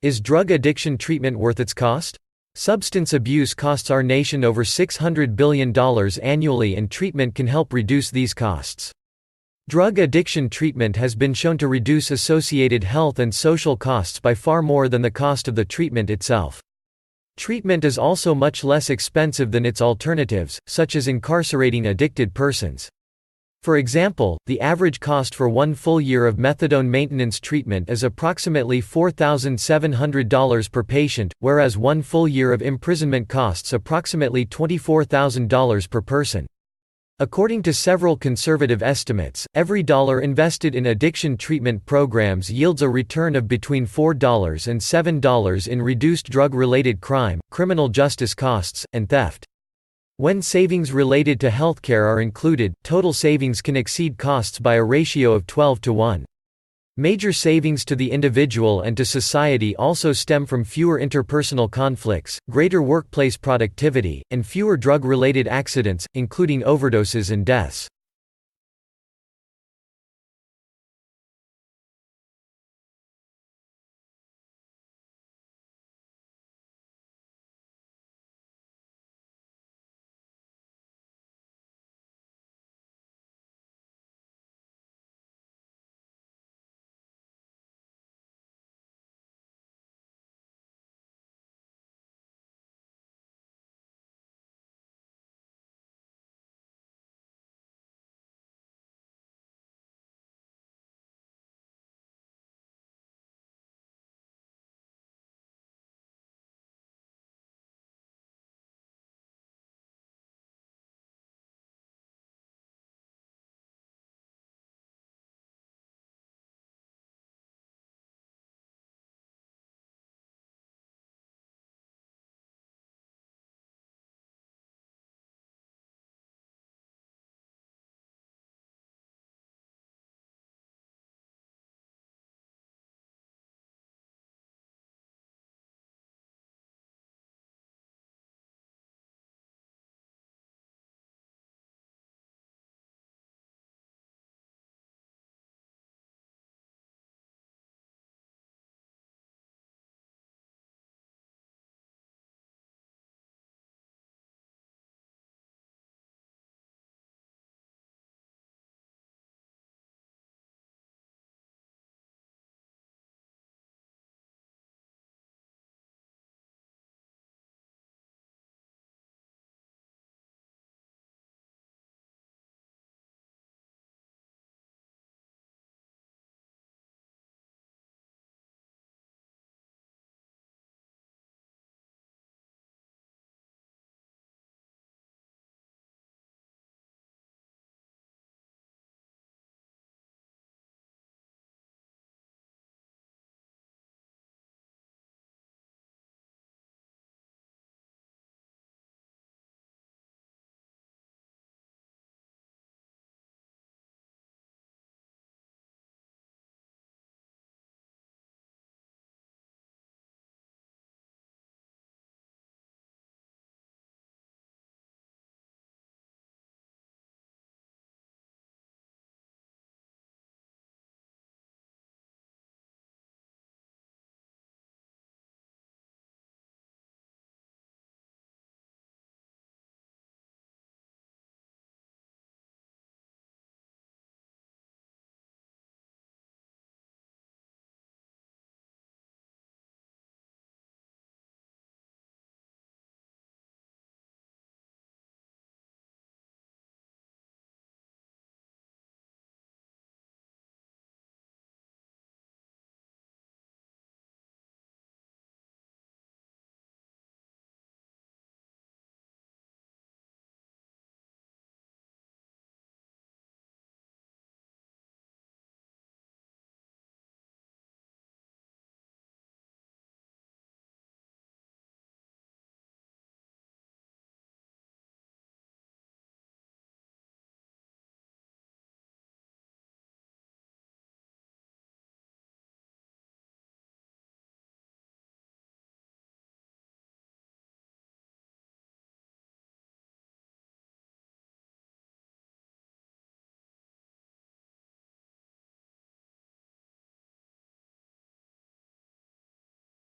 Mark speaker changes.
Speaker 1: Is drug addiction treatment worth its cost? Substance abuse costs our nation over $600 billion annually, and treatment can help reduce these costs. Drug addiction treatment has been shown to reduce associated health and social costs by far more than the cost of the treatment itself. Treatment is also much less expensive than its alternatives, such as incarcerating addicted persons. For example, the average cost for 1 full year of methadone maintenance treatment is approximately $4,700 per patient, whereas 1 full year of imprisonment costs approximately $24,000 per person. According to several conservative estimates, every dollar invested in addiction treatment programs yields a return of between $4 and $7 in reduced drug-related crime, criminal justice costs, and theft. When savings related to healthcare are included, total savings can exceed costs by a ratio of 12 to 1. Major savings to the individual and to society also stem from fewer interpersonal conflicts, greater workplace productivity, and fewer drug-related accidents, including overdoses and deaths.